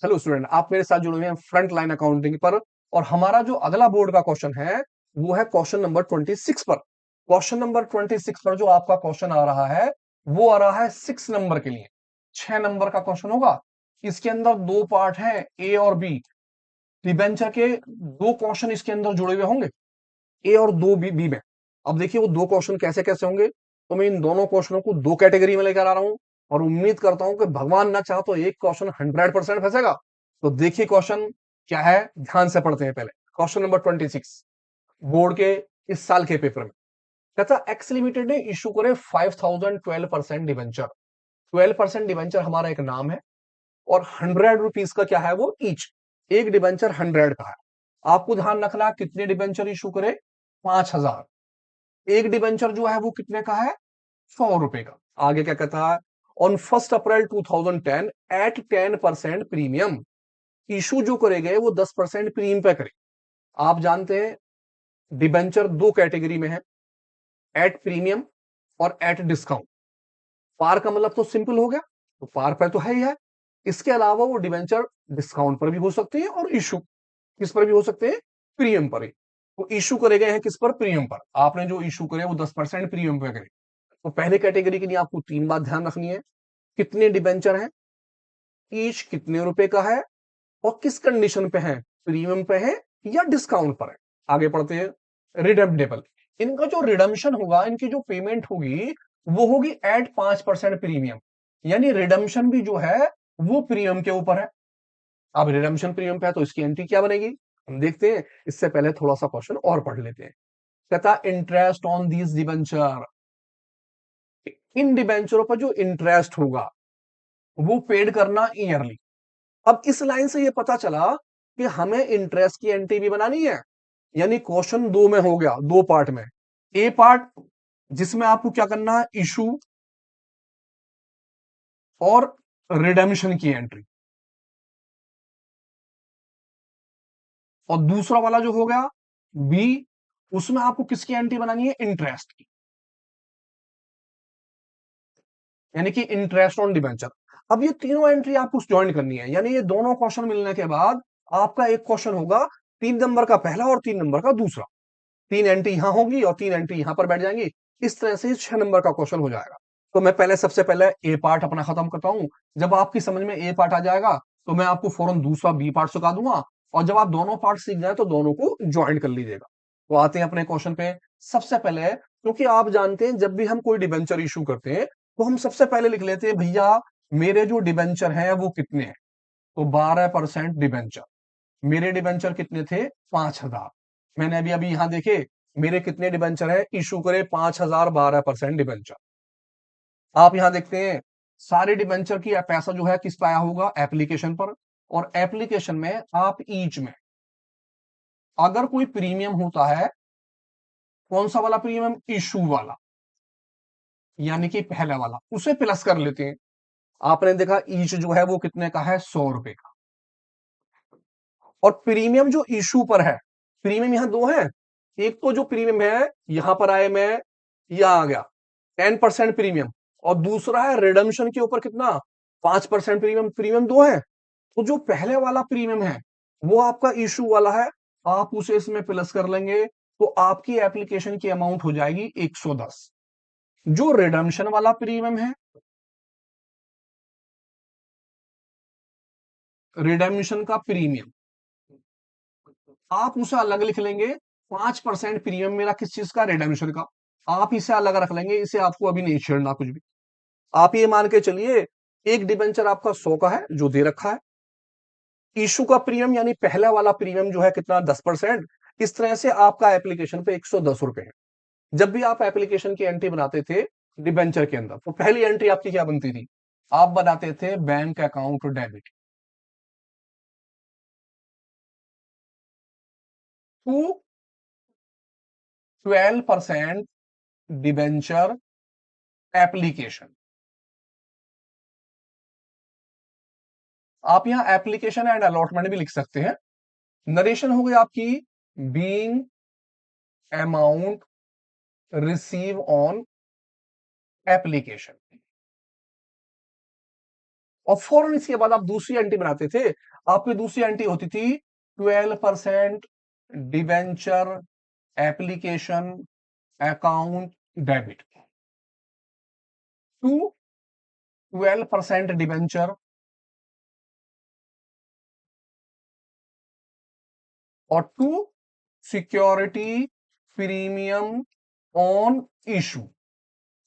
Hello student, आप मेरे साथ जुड़े हुए हैं फ्रंट लाइन अकाउंटिंग पर। और हमारा जो अगला बोर्ड का क्वेश्चन है वो है क्वेश्चन नंबर 26 पर। क्वेश्चन नंबर 26 पर जो आपका क्वेश्चन आ रहा है वो आ रहा है 6 नंबर के लिए। 6 नंबर का क्वेश्चन होगा। इसके अंदर दो पार्ट हैं, ए और बी। डिबेंचर के दो क्वेश्चन इसके अंदर जुड़े हुए होंगे, ए और दो बी में। अब देखिए वो दो क्वेश्चन कैसे कैसे होंगे, तो मैं इन दोनों क्वेश्चनों को दो कैटेगरी में लेकर आ रहा हूं। और उम्मीद करता हूं कि भगवान ना चाह तो एक क्वेश्चन 100% फंसेगा। तो देखिए क्वेश्चन क्या है, ध्यान से पढ़ते हैं पहले। क्वेश्चन नंबर 26 बोर्ड के इस साल के पेपर में कहता, एक्स लिमिटेड ने इशू करे 5012% डिवेंचर। 12% डिवेंचर हमारा एक नाम है, और 100 रुपीज का क्या है वो ईच। एक डिवेंचर 100 का है। आपको ध्यान रखना कितने डिवेंचर इशू करे, 5000। एक डिबेंचर जो है वो कितने का है, 100 रुपए का। आगे क्या कहता है, on 1 April 2010 at 10% premium. Issue जो करे गए वो 10% प्रीमियम पे करे। आप जानते हैं डिबेंचर दो कैटेगरी में है, एट प्रीमियम और एट डिस्काउंट। पार का मतलब तो सिंपल हो गया, तो पार पर तो है ही है। इसके अलावा वो डिबेंचर डिस्काउंट पर भी हो सकते हैं और इशू किस पर भी हो सकते हैं, प्रीमियम पर ही। तो इशू करे गए हैं किस पर, प्रीमियम पर। आपने जो इशू करे वो 10% प्रीमियम पे करे। तो पहले कैटेगरी के लिए आपको तीन बात ध्यान रखनी है, कितने डिबेंचर हैं, ईच कितने रुपए का है, और किस कंडीशन पे है, प्रीमियम पे है या डिस्काउंट पर है। आगे पढ़ते हैं। रिडेम्डेबल, इनका जो रिडम्शन होगा, इनकी जो पेमेंट होगी वो होगी एट 5% प्रीमियम। यानी रिडम्शन भी जो है वो प्रीमियम के ऊपर है। अब रिडम्शन प्रीमियम पे है तो इसकी एंट्री क्या बनेगी, हम देखते हैं। इससे पहले थोड़ा सा क्वेश्चन और पढ़ लेते हैं। कहता इंटरेस्ट ऑन दीज डिबेंचर, इन डिबेंचरों पर जो इंटरेस्ट होगा वो पेड करना ईयरली। अब इस लाइन से ये पता चला कि हमें इंटरेस्ट की एंट्री भी बनानी है। यानी क्वेश्चन दो में हो गया, दो पार्ट में। ए पार्ट जिसमें आपको क्या करना है, इशू और रिडेम्पशन की एंट्री। और दूसरा वाला जो हो गया बी, उसमें आपको किसकी एंट्री बनानी है, इंटरेस्ट की। यानी कि इंटरेस्ट ऑन डिबेंचर। अब ये तीनों एंट्री आपको ज्वाइन करनी है। यानी ये दोनों क्वेश्चन मिलने के बाद आपका एक क्वेश्चन होगा 3 नंबर का पहला और 3 नंबर का दूसरा। तीन एंट्री यहां होगी और तीन एंट्री यहां पर बैठ जाएंगी। इस तरह से 6 नंबर का क्वेश्चन हो जाएगा। तो मैं पहले सबसे पहले ए पार्ट अपना खत्म करता हूं। जब आपकी समझ में ए पार्ट आ जाएगा तो मैं आपको फौरन दूसरा बी पार्ट सिखा दूंगा। और जब आप दोनों पार्ट सीख जाए तो दोनों को ज्वाइन कर लीजिएगा। तो आते हैं अपने क्वेश्चन पे। सबसे पहले, क्योंकि आप जानते हैं जब भी हम कोई डिबेंचर इशू करते हैं तो हम सबसे पहले लिख लेते हैं, भैया मेरे जो डिबेंचर हैं वो कितने हैं। तो 12% डिबेंचर। मेरे डिबेंचर कितने थे, 5000। मैंने अभी अभी यहां देखे मेरे कितने डिबेंचर है, इशू करे 5000, 12% डिबेंचर। आप यहां देखते हैं सारे डिबेंचर की पैसा जो है किस पे आया होगा, एप्लीकेशन पर। और एप्लीकेशन में आप ईच में अगर कोई प्रीमियम होता है, कौन सा वाला प्रीमियम, इशू वाला, यानी कि पहले वाला, उसे प्लस कर लेते हैं। आपने देखा ईच जो है वो कितने का है, 100 रुपए का। और प्रीमियम जो इशू पर है, प्रीमियम यहां दो है। एक तो जो प्रीमियम है यहां पर आए मैं, यह आ गया 10% प्रीमियम। और दूसरा है रिडम्शन के ऊपर कितना, 5% प्रीमियम। प्रीमियम दो है। तो जो पहले वाला प्रीमियम है वो आपका इशू वाला है, आप उसे इसमें प्लस कर लेंगे तो आपकी एप्लीकेशन की अमाउंट हो जाएगी 110। जो रिडम्शन वाला प्रीमियम है, रिडम्शन का प्रीमियम, आप उसे अलग लिख लेंगे। 5% प्रीमियम मेरा किस चीज का, रिडेम्पशन का। आप इसे अलग रख लेंगे, इसे आपको अभी नहीं छेड़ना कुछ भी। आप ये मान के चलिए एक डिबेंचर आपका 100 का है जो दे रखा है। इशू का प्रीमियम यानी पहला वाला प्रीमियम जो है कितना, 10%। इस तरह से आपका एप्लीकेशन पे 110 रुपए है। जब भी आप एप्लीकेशन की एंट्री बनाते थे डिबेंचर के अंदर, तो पहली एंट्री आपकी क्या बनती थी, आप बनाते थे bank account debit to 12% debenture application. आप यहां एप्लीकेशन एंड अलॉटमेंट भी लिख सकते हैं। नरेशन हो गई आपकी, being amount receive on application. और फौरन इसके बाद आप दूसरी एंट्री बनाते थे। आपकी दूसरी एंट्री होती थी 12% debenture application account debit to 12% debenture और to security premium on issue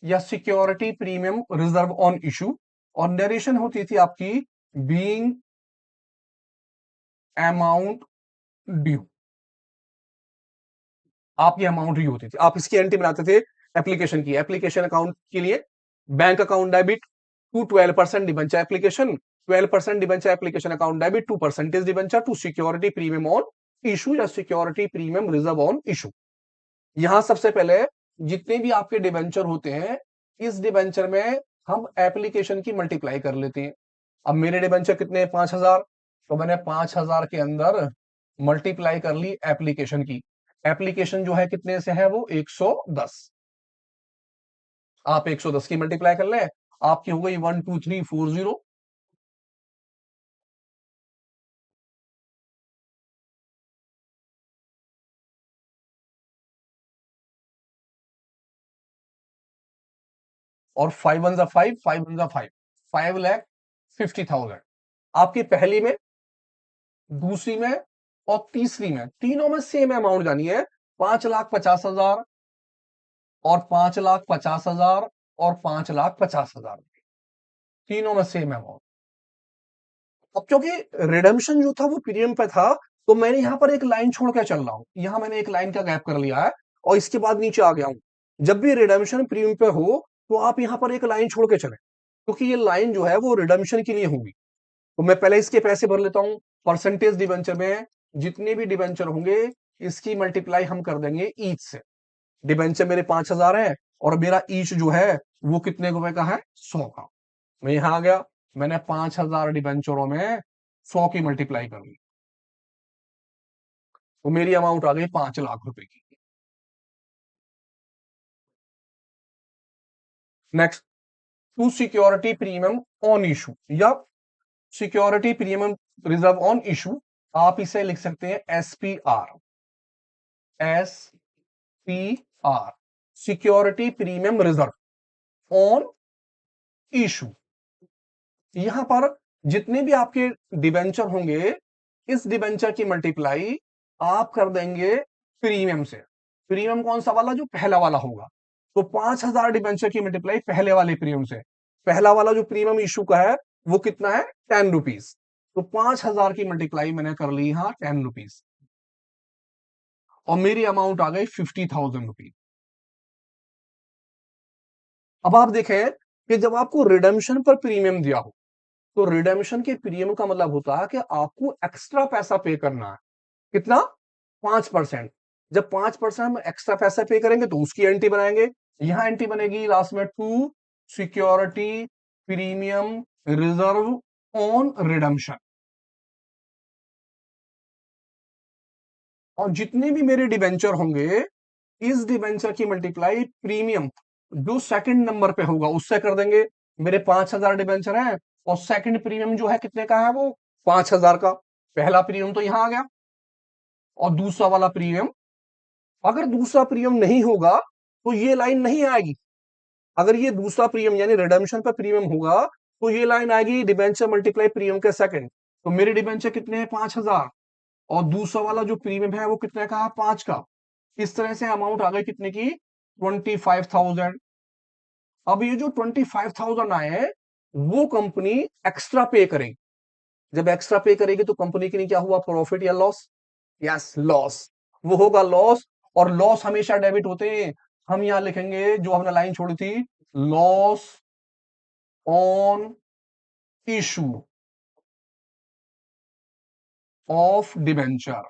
या security premium reserve on issue. और नरेशन होती थी आपकी बीइंग अमाउंट ड्यू। आपकी अमाउंट ड्यू होती थी, आप इसकी एंट्री बनाते थे एप्लीकेशन की, एप्लीकेशन अकाउंट के लिए bank account debit to 12% debenture application, 12% debenture application account debit 2% debenture to security premium on issue या security premium reserve on issue. यहां सबसे पहले जितने भी आपके डिबेंचर होते हैं, इस डिबेंचर में हम एप्लीकेशन की मल्टीप्लाई कर लेते हैं। अब मेरे डिबेंचर कितने, 5,000, तो मैंने 5,000 के अंदर मल्टीप्लाई कर ली एप्लीकेशन की। एप्लीकेशन जो है कितने से है, वो 110। आप 110 की मल्टीप्लाई कर ले, आपकी हो गई 12340। और 5 1 5, 5 1 5, 5,50,000 आपकी पहली में, दूसरी में और तीसरी में, तीनों में सेम अमाउंट जानी है। 5,50,000 और 5,50,000 और 5,50,000, तीनों में सेम अमाउंट। अब क्योंकि रिडेम्पशन जो था वो प्रीमियम पे था, तो मैंने यहां पर एक लाइन छोड़ के चल रहा हूं, यहां मैंने एक लाइन का गैप कर लिया है और इसके बाद नीचे आ गया हूं। जब भी रिडेम्पशन प्रीमियम पे हो तो आप यहां पर एक लाइन छोड़ के चले, क्योंकि ये लाइन जो है वो रिडेम्पशन के लिए होगी। तो मैं पहले इसके पैसे भर लेता हूं। परसेंटेज डिबेंचर में जितने भी डिबेंचर होंगे, इसकी मल्टीप्लाई हम कर देंगे ईच से। डिबेंचर मेरे 5,000 है और मेरा ईच जो है वो कितने रुपए का है, 100 का। मैं यहां आ गया, मैंने 5,000 डिबेंचरों में 100 की मल्टीप्लाई कर ली, तो मेरी अमाउंट आ गई 5 लाख रुपए की। Next, to security premium on issue या security premium reserve on issue, आप इसे लिख सकते हैं SPR, SPR, security premium reserve on issue. यहां पर जितने भी आपके डिबेंचर होंगे, इस डिबेंचर की मल्टीप्लाई आप कर देंगे प्रीमियम से। प्रीमियम कौन सा वाला, जो पहला वाला होगा। तो 5,000 डिबेंचर की मल्टीप्लाई पहले वाले प्रीमियम से। पहला वाला जो प्रीमियम इशू का है वो कितना है, 10 रुपीज। तो 5,000 की मल्टीप्लाई मैंने कर ली यहां 10 रुपीज, और मेरी अमाउंट आ गई 50,000 रुपीज। अब आप देखें कि जब आपको रिडेम्पशन पर प्रीमियम दिया हो, तो रिडेम्पशन के प्रीमियम का मतलब होता है कि आपको एक्स्ट्रा पैसा पे करना है। कितना, 5%। जब 5% हम एक्स्ट्रा पैसा पे करेंगे तो उसकी एंट्री बनाएंगे। यहां एंट्री बनेगी लास्ट में, to security premium reserve on redemption. और जितने भी मेरे डिबेंचर होंगे, इस डिबेंचर की मल्टीप्लाई प्रीमियम जो सेकंड नंबर पे होगा उससे कर देंगे। मेरे 5,000 डिबेंचर हैं और सेकंड प्रीमियम जो है कितने का है, वो 5,000 का। पहला प्रीमियम तो यहां आ गया, और दूसरा वाला प्रीमियम, अगर दूसरा प्रीमियम नहीं होगा तो ये लाइन नहीं आएगी। अगर ये दूसरा प्रीमियम यानी रिडेम्पशन पर प्रीमियम होगा तो ये लाइन आएगी डिबेंचर मल्टीप्लाई प्रीमियम के सेकंड। तो मेरे डिबेंचर कितने हैं, 5,000, और दूसरा वाला जो प्रीमियम है वो कितने का है, 5 का। इस तरह से अमाउंट आ गई कितने की, 25,000। अब ये जो 25,000 आए हैं, वो कंपनी एक्स्ट्रा पे करेगी। जब एक्स्ट्रा पे करेगी तो कंपनी के लिए क्या हुआ, प्रॉफिट या लॉस, यस लॉस, वो होगा लॉस। और लॉस हमेशा डेबिट होते हैं। हम यहां लिखेंगे जो हमने लाइन छोड़ी थी, loss on issue of debenture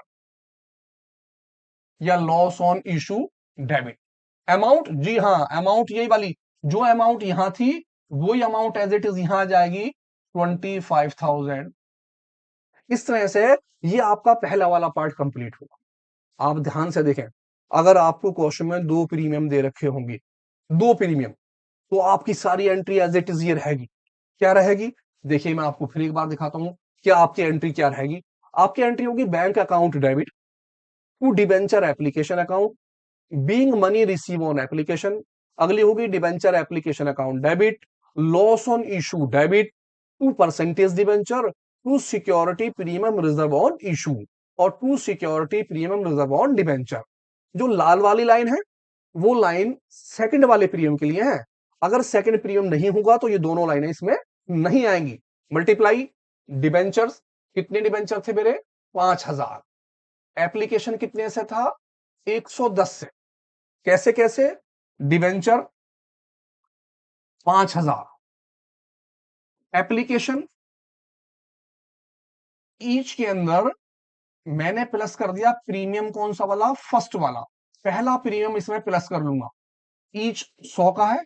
या loss on issue debit. Amount, जी हाँ, अमाउंट यही वाली, जो अमाउंट यहां थी वही अमाउंट एज इट इज यहां आ जाएगी, 25,000। इस तरह से ये आपका पहला वाला पार्ट कंप्लीट होगा। आप ध्यान से देखें, अगर आपको क्वेश्चन में दो प्रीमियम दे रखे होंगे, दो प्रीमियम, तो आपकी सारी एंट्री एज इट इज ये रहेगी। क्या रहेगी, देखिए मैं आपको फिर एक बार दिखाता हूं कि आपकी एंट्री क्या रहेगी। आपकी एंट्री होगी bank account debit to debenture application account being money receive on application. अगली होगी debenture application account debit, loss on issue debit to percentage debenture to security premium reserve on issue और to security premium reserve on debenture. जो लाल वाली line है वो line second वाले premium के लिए है। अगर सेकंड प्रीमियम नहीं होगा तो ये दोनों लाइनें इसमें नहीं आएंगी। मल्टीप्लाई डिबेंचर्स, कितने डिबेंचर थे मेरे 5000, एप्लीकेशन कितने से था 110 से। कैसे कैसे, डिवेंचर 5000, एप्लीकेशन ईच के अंदर मैंने प्लस कर दिया प्रीमियम कौन सा वाला, फर्स्ट वाला, पहला प्रीमियम इसमें प्लस कर लूंगा। ईच 100 का है,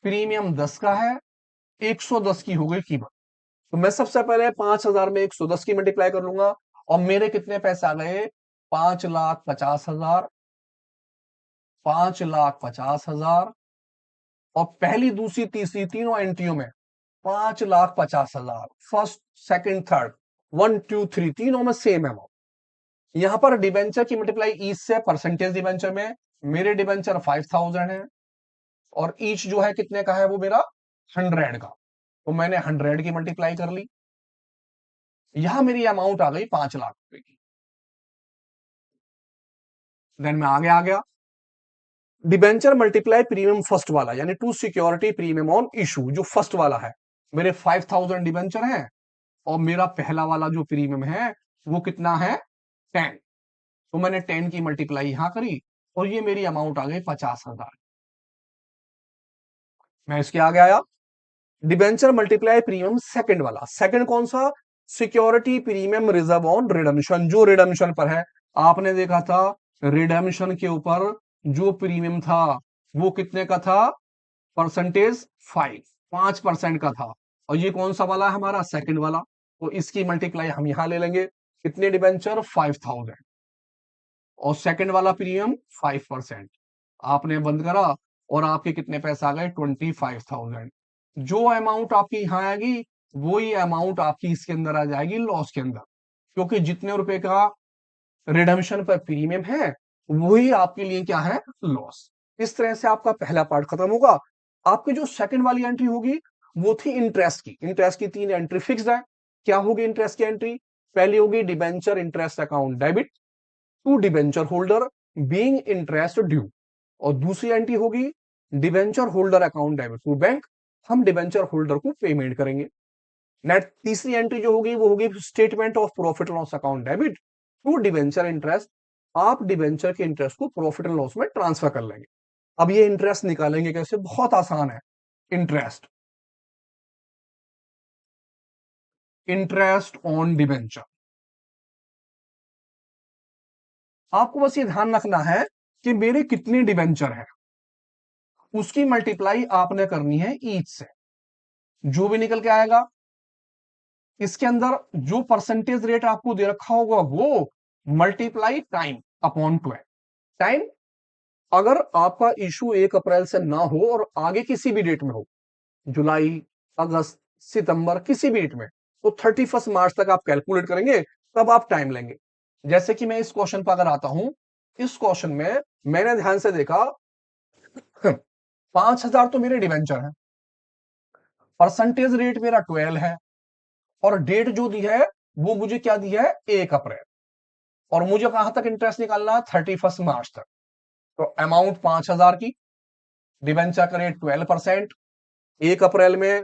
प्रीमियम 10 का है, 110 की हो गई कीमत। तो मैं सबसे पहले 5000 में 110 की मल्टीप्लाई कर लूंगा और मेरे कितने पैसे आ गए 5,50,000, 5,50,000। और पहली दूसरी तीसरी तीनों एंट्रियों में 5,50,000, फर्स्ट सेकंड थर्ड, 1 2 3 तीनों में सेम अमाउंट। यहां पर डिबेंचर की मल्टीप्लाई ईच से परसेंटेज डिबेंचर में मेरे डिबेंचर 5,000 है और ईच जो है कितने का है वो मेरा 100 का, तो मैंने 100 की मल्टीप्लाई कर ली। यहां मेरी अमाउंट आ गई 5 लाख रुपए की। देन मैं आगे आ गया, डिबेंचर मल्टीप्लाई प्रीमियम फर्स्ट वाला यानी to security premium on issue, जो फर्स्ट वाला है मेरे 5,000 डिबेंचर है और मेरा पहला वाला जो प्रीमियम है वो कितना है 10। तो मैंने 10 की मल्टीप्लाई यहां करी और ये मेरी अमाउंट आ गई 50,000। मैं इसके आगे आया, डिबेंचर मल्टीप्लाई प्रीमियम सेकंड वाला, सेकंड कौन सा, security premium reserve on redemption, जो रिडम्शन पर है। आपने देखा था रिडम्शन के ऊपर जो प्रीमियम था वो कितने का था, परसेंटेज 5% का था। और ये कौन सा वाला है हमारा, सेकंड वाला। तो इसकी मल्टीप्लाई हम यहां ले लेंगे, कितने डिबेंचर 5,000 और सेकंड वाला प्रीमियम 5%। आपने बंद करा और आपके कितने पैसे आ गए 25,000। जो अमाउंट आपकी यहां आएगी वही अमाउंट आपकी इसके अंदर आ जाएगी लॉस के अंदर, क्योंकि जितने रुपए का रिडम्शन पर प्रीमियम है वही आपके लिए क्या है, लॉस। इस तरह से आपका पहला पार्ट खत्म होगा। आपकी जो सेकंड वाली एंट्री होगी वो थी इंटरेस्ट की। इंटरेस्ट की 3 एंट्री फिक्स है। क्या होगी इंटरेस्ट की एंट्री, पहली होगी debenture interest account debit to debenture holder being interest due और दूसरी एंट्री होगी debenture holder account debit to bank, हम डिबेंचर होल्डर को पेमेंट करेंगे। नेट तीसरी एंट्री जो होगी वो होगी statement of profit loss account debit to debenture interest, आप डिबेंचर के इंटरेस्ट को प्रॉफिट एंड लॉस में ट्रांसफर कर लेंगे। अब ये इंटरेस्ट निकालेंगे कैसे, बहुत आसान है। इंटरेस्ट, इंटरेस्ट ऑन डिबेंचर, आपको बस ये ध्यान रखना है कि मेरे कितने डिबेंचर है उसकी मल्टीप्लाई आपने करनी है ईच से। जो भी निकल के आएगा इसके अंदर जो परसेंटेज रेट आपको दे रखा होगा वो मल्टीप्लाई टाइम अपॉन 12। टाइम अगर आपका इशू 1 अप्रैल से ना हो और आगे किसी भी डेट में हो, जुलाई, अगस्त, सितंबर, किसी भी डेट में, तो 31 मार्च तक आप कैलकुलेट करेंगे, तब आप टाइम लेंगे। जैसे कि मैं इस क्वेश्चन पर अगर आता हूं, इस क्वेश्चन में मैंने ध्यान से देखा 5,000 तो मेरे डिवेंचर है, परसेंटेज रेट मेरा 12 है और डेट जो दी है वो मुझे क्या दी है 1 अप्रैल, और मुझे कहां तक इंटरेस्ट निकालना है 31 मार्च तक। तो अमाउंट 5,000 की, डिवेंचर का रेट 12%, 1 अप्रैल में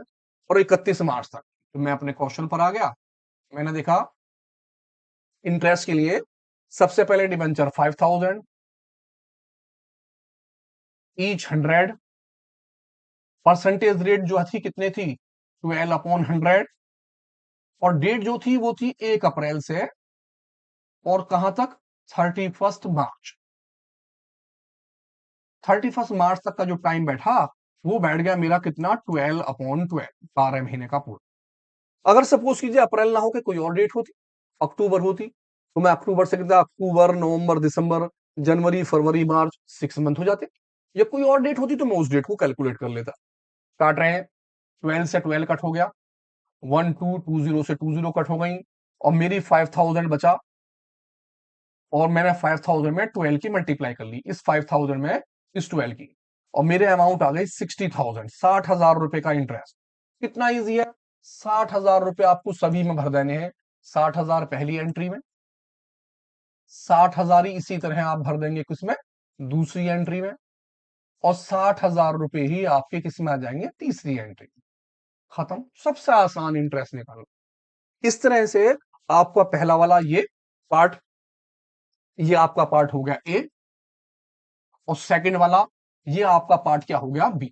और 31 मार्च तक। तो मैं अपने क्वेश्चन पर आ गया, मैंने देखा इंटरेस्ट के लिए सबसे पहले डिवेंचर 5,000 ईच 100, परसेंटेज रेट जो थी कितने थी 12/100 और डेट जो थी वो थी 1 अप्रैल से और कहां तक 31 मार्च। 31 मार्च तक का जो टाइम बैठा वो बैठ गया मेरा कितना 12/12, 12 महीने का पूरा। अगर सपोज कीजिए अप्रैल ना हो के कोई और डेट होती, अक्टूबर होती, तो मैं अक्टूबर से कितना अक्टूबर, नवंबर, दिसंबर, जनवरी, फरवरी, मार्च 6 मंथ हो जाते। या कोई और डेट होती तो मैं उस डेट को कैलकुलेट कर लेता। काट रहे हैं, 12 से 12 कट हो गया, 1220 से 20 कट हो गई और मेरी 5000 बचा, और मैंने 5000 में 12 की मल्टीप्लाई कर ली, इस 5000 में इस 12 की, और मेरे अमाउंट आ गई 60,000, 60,000 रुपए का इंटरेस्ट। कितना इजी है, 60,000 रुपए आपको सभी में भर देने हैं। 60,000 पहली एंट्री में, 60,000 ही इसी तरह आप भर देंगे किसमें, दूसरी एंट्री में, और 60,000 रुपए ही आपके किस में आ जाएंगे, तीसरी एंट्री में। खत्म, सबसे आसान इंटरेस्ट निकालो। इस तरह से आपका पहला वाला ये पार्ट, ये आपका पार्ट हो गया ए, और सेकंड वाला ये आपका पार्ट क्या हो गया, बी।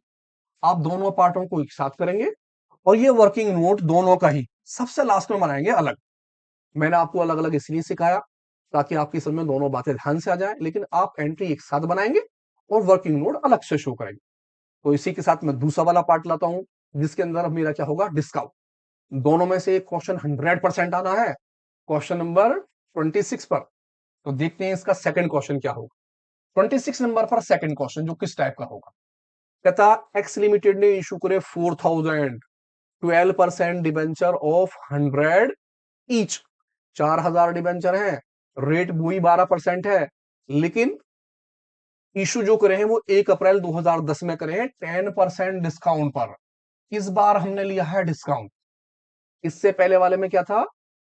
आप दोनों पार्टों को एक साथ करेंगे, और ये वर्किंग नोट दोनों का ही सबसे लास्ट में बनाएंगे अलग। मैंने आपको अलग अलग इसलिए सिखाया ताकि आपकी समझ में दोनों बातें ध्यान से आ जाए, लेकिन आप एंट्री एक साथ बनाएंगे और वर्किंग नोट अलग से शो करेंगे। तो इसी के साथ मैं दूसरा वाला पार्ट लाता हूं, जिसके अंदर मेरा क्या होगा, डिस्काउंट। दोनों में से एक क्वेश्चन 100% आना है, क्वेश्चन नंबर 26 पर। तो देखते हैं इसका सेकंड क्वेश्चन क्या होगा। 26 नंबर पर सेकंड क्वेश्चन जो किस टाइप का होगा, कहता एक्स लिमिटेड ने इशू करे 4000 12% डिबेंचर ऑफ 100 ईच। 4000 डिबेंचर है, रेट वही 12% है, लेकिन इशू जो करे हैं वो 1 अप्रैल 2010 में करे हैं 10% डिस्काउंट पर। इस बार हमने लिया है डिस्काउंट। इससे पहले वाले में क्या था,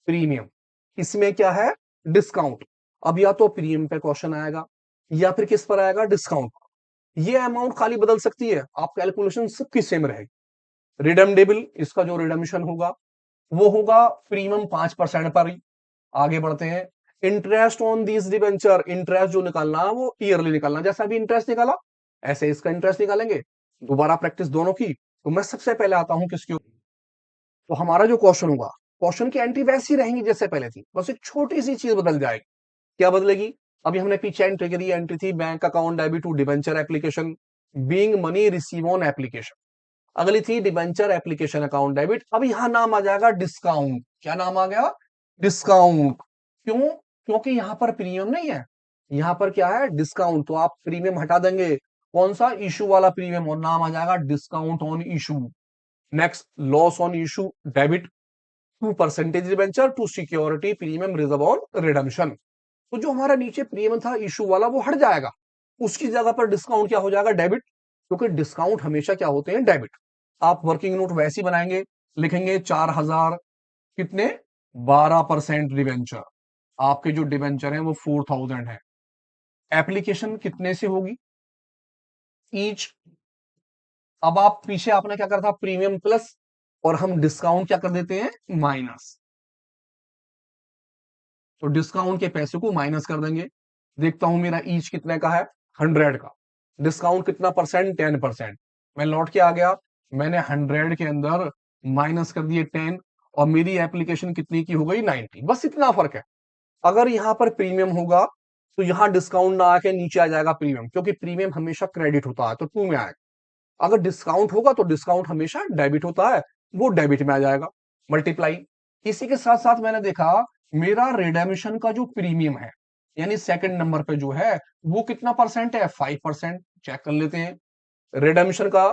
प्रीमियम, इसमें क्या है, डिस्काउंट। अब या तो प्रीमियम पे क्वेश्चन आएगा या फिर किस पर आएगा, डिस्काउंट। ये अमाउंट खाली बदल सकती है, आप कैलकुलेशन सबकी सेम रहेगी। रिडमडेबल, इसका जो रिडम्शन होगा वो होगा प्रीमियम 5% पर ही। आगे बढ़ते हैं, interest on this debenture, interest जो निकालना वो ईयरली निकालना, जैसा अभी इंटरेस्ट निकाला ऐसे इसका इंटरेस्ट निकालेंगे। दोबारा प्रैक्टिस दोनों की। तो मैं सबसे पहले आता हूं किसके ऊपर, तो हमारा जो क्वेश्चन होगा, क्वेश्चन की एंट्री वैसी रहेंगी जैसे पहले थी, बस एक छोटी सी चीज बदल जाएगी। क्या बदलेगी, अभी हमने पीछे एंट्री करी, एंट्री थी bank account debit to debenture application being money receive on application. अगली थी डिबेंचर एप्लीकेशन अकाउंट डेबिट। अब यहां नाम आ जाएगा डिस्काउंट। क्या नाम आ गया, डिस्काउंट। क्यों, क्योंकि यहां पर प्रीमियम नहीं है, यहां पर क्या है, डिस्काउंट। तो आप प्रीमियम हटा देंगे, कौन सा, इशू वाला प्रीमियम, और नाम आ जाएगा discount on issue. Next, loss on issue debit to percentage debenture to security premium reserve on redemption. तो जो हमारा नीचे प्रीमियम था इशू वाला वो हट जाएगा, उसकी जगह पर डिस्काउंट क्या हो जाएगा, डेबिट। क्योंकि डिस्काउंट हमेशा क्या होते हैं, डेबिट। आप वर्किंग नोट वैसे ही बनाएंगे, लिखेंगे 4000 कितने, 12% डिबेंचर। आपके जो डिबेंचर है वो 4000 है। एप्लीकेशन कितने से होगी, ईच। अब आप पीछे आपने क्या करा था, प्रीमियम प्लस, और हम डिस्काउंट क्या कर देते हैं, माइनस। तो डिस्काउंट के पैसे को माइनस कर देंगे। देखता हूं मेरा ईच कितने का है, 100 का। डिस्काउंट कितना परसेंट, 10%। मैं लौट के आ गया, मैंने 100 के अंदर माइनस कर दिए 10, और मेरी एप्लीकेशन कितनी की हो गई, 90। बस इतना फर्क है। अगर यहां पर प्रीमियम होगा तो यहां डिस्काउंट ना आके नीचे आ जाएगा प्रीमियम, क्योंकि प्रीमियम हमेशा क्रेडिट होता है तो 2 में आएगा। अगर डिस्काउंट होगा तो डिस्काउंट हमेशा डेबिट होता है, वो डेबिट में आ जाएगा, मल्टीप्लाई। इसी के साथ साथ मैंने देखा मेरा रिडेम्पशन का जो प्रीमियम है, यानी सेकंड नंबर पे जो है वो कितना परसेंट है, 5%। चेक कर लेते हैं, रिडेम्पशन का,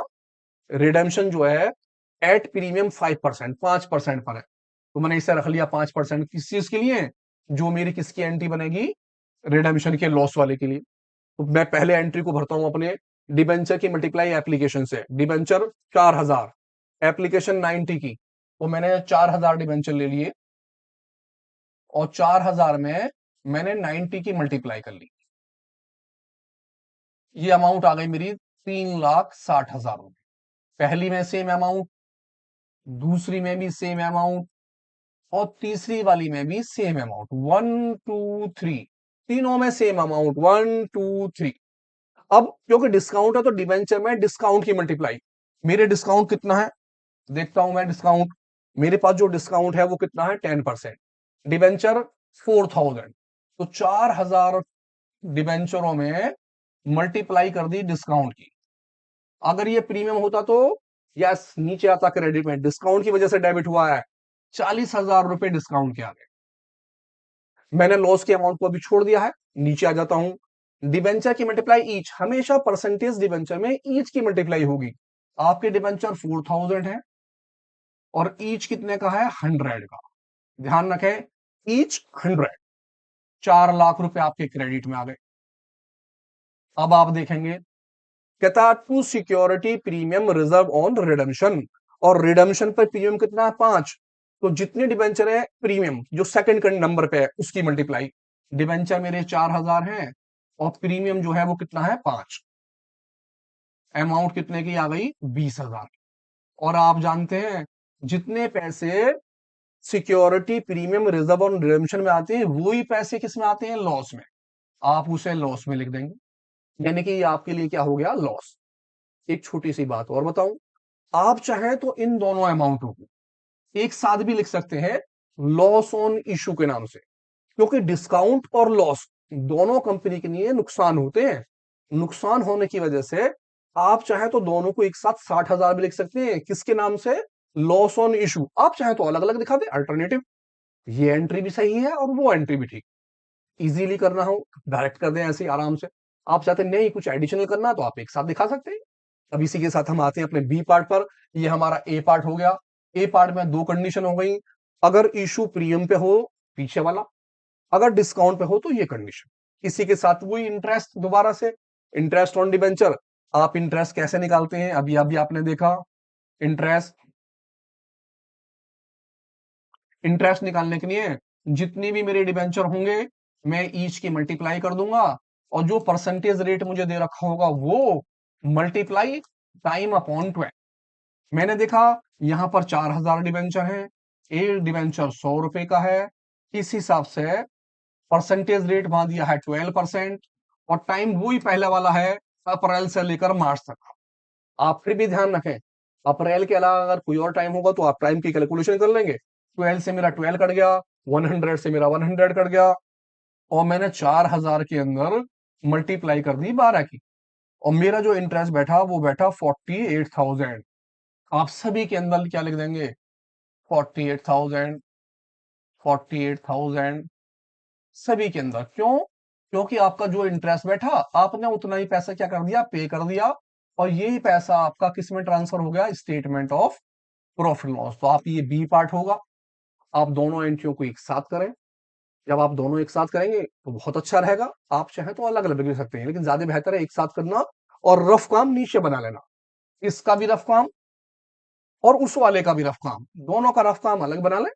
रिडेम्पशन जो है एट प्रीमियम 5%, 5% पर है। तो मैंने इसे रख लिया 5%, किस चीज के लिए, जो मेरी किसकी एंट्री बनेगी, रिडेम्पशन के लॉस वाले के लिए। तो मैं पहले एंट्री को भरता हूं अपने डिबेंचर की मल्टीप्लाई एप्लीकेशन से। डिबेंचर 4000, एप्लीकेशन 90 की, तो मैंने 4000 डिबेंचर ले लिए, और 4000 में मैंने 90 की मल्टीप्लाई कर ली। ये अमाउंट आ गई मेरी 3,60,000 रुपए। पहली में सेम अमाउंट, दूसरी में भी सेम अमाउंट, और तीसरी वाली में भी सेम अमाउंट, 1 2 3, तीनों में सेम अमाउंट 1 2 3। अब क्योंकि डिस्काउंट है तो डिबेंचर में डिस्काउंट की मल्टीप्लाई। मेरे डिस्काउंट कितना है, देखता हूं मैं डिस्काउंट। मेरे पास जो डिस्काउंट है वो कितना है, 10%। डिबेंचर 4000, तो 4000 डिबेंचरों में मल्टीप्लाई कर दी डिस्काउंट की। अगर ये प्रीमियम होता तो यस नीचे आता क्रेडिट में, डिस्काउंट की वजह से डेबिट हुआ है, 40,000 रुपए डिस्काउंट के आगे। मैंने लॉस के अमाउंट को अभी छोड़ दिया है, नीचे आ जाता हूं। डिबेंचर की मल्टीप्लाई ईच, हमेशा परसेंटेज डिबेंचर में ईच की मल्टीप्लाई होगी। आपके डिबेंचर 4000 है, और ईच कितने का है? 100 का। ध्यान रखें, ईच 100, 4 लाख रुपए आपके क्रेडिट में आ गए। अब आप देखेंगे, कहता to security premium reserve on redemption, और रिडम्शन पर प्रीमियम कितना है? 5। तो जितने डिबेंचर है प्रीमियम जो सेकंड नंबर पे है उसकी मल्टीप्लाई, डिबेंचर मेरे 4,000 हैं और प्रीमियम जो है वो कितना है? 5। अमाउंट कितने की आ गई? 20,000। और आप जानते हैं जितने पैसे security premium reserve on redemption में आते हैं वही पैसे किस में आते हैं? लॉस में। आप उसे लॉस में लिख देंगे, यानी कि ये आपके लिए क्या हो गया? लॉस। एक छोटी सी बात और बताऊं, आप चाहें तो इन दोनों अमाउंटों को एक साथ भी लिख सकते हैं लॉस ऑन इशू के नाम से, क्योंकि डिस्काउंट और लॉस दोनों कंपनी के लिए नुकसान होते हैं। नुकसान होने की वजह से आप चाहे तो दोनों को एक साथ 60,000 भी लिख सकते हैं, किसके नाम से? Loss on issue. आप चाहे तो अलग अलग दिखा दे अल्टरनेटिव, ये एंट्री भी सही है और वो एंट्री भी ठीक। इजीली करना हो डायरेक्ट कर दें ऐसे ही आराम से। आप चाहते नहीं कुछ एडिशनल करना तो आप एक साथ दिखा सकते हैं। अब इसी के साथ हम आते हैं अपने बी पार्ट पर। ये हमारा ए पार्ट हो गया। ए पार्ट में दो कंडीशन हो गई, अगर इशू प्रीमियम पे हो पीछे वाला, अगर डिस्काउंट पे हो तो ये कंडीशन। इसी के साथ वही इंटरेस्ट दोबारा से, इंटरेस्ट ऑन डिबेंचर। आप इंटरेस्ट कैसे निकालते हैं? अभी अभी आपने देखा, इंटरेस्ट, इंटरेस्ट निकालने के लिए जितनी भी मेरे डिबेंचर होंगे मैं ईच की मल्टीप्लाई कर दूंगा, और जो परसेंटेज रेट मुझे दे रखा होगा वो मल्टीप्लाई टाइम अपॉन 12। मैंने देखा यहां पर 4,000 डिबेंचर है, एक डिबेंचर 100 रुपए का है, इस हिसाब से परसेंटेज रेट वहां दिया है 12%, और टाइम वही पहले वाला है, अप्रैल से लेकर मार्च तक। आप फिर भी ध्यान रखें, अप्रैल के अलावा अगर कोई और टाइम होगा तो आप टाइम की कैलकुलेशन कर लेंगे। 12 से मेरा 12 कट गया, 100 से मेरा 100 कट गया, और मैंने 4,000 के अंदर मल्टीप्लाई कर दी 12 की, और मेरा जो इंटरेस्ट बैठा वो बैठा 48,000। आप सभी के अंदर क्या लिख देंगे? 48,000, 48,000 सभी के अंदर। क्यों? क्योंकि आपका जो इंटरेस्ट बैठा आपने उतना ही पैसा क्या कर दिया? पे कर दिया, और यही पैसा आपका किस में ट्रांसफर हो गया? Statement of profit loss. तो आप ये बी पार्ट होगा। आप दोनों एंट्रियों को एक साथ करें। जब आप दोनों एक साथ करेंगे तो बहुत अच्छा रहेगा। आप चाहें तो अलग अलग भी कर सकते हैं, लेकिन ज्यादा बेहतर है एक साथ करना, और रफ काम नीचे बना लेना, इसका भी रफ काम और उस वाले का भी रफ काम, दोनों का रफ काम अलग बना लें,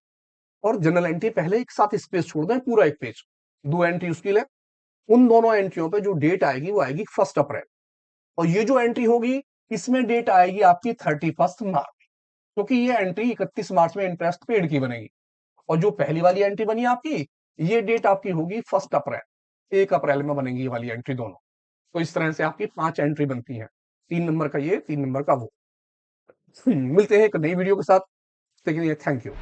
और जनरल एंट्री पहले एक साथ स्पेस छोड़ दें, पूरा एक पेज, दो एंट्री उसकी ले। उन दोनों एंट्रियों पे जो डेट आएगी वो आएगी 1 अप्रैल, और ये जो एंट्री होगी इसमें डेट आएगी आपकी 31 मार्च, क्योंकि ये एंट्री 31 मार्च में इंटरेस्ट पेड की बनेगी। और जो पहली वाली एंट्री बनी आपकी, ये डेट आपकी होगी 1 अप्रैल, 1 अप्रैल में बनेगी ये वाली एंट्री दोनों। तो इस तरह से आपकी 5 एंट्री बनती है, 3 नंबर का ये, 3 नंबर का वो। मिलते हैं एक नई वीडियो के साथ, लेकिन ये थैंक यू।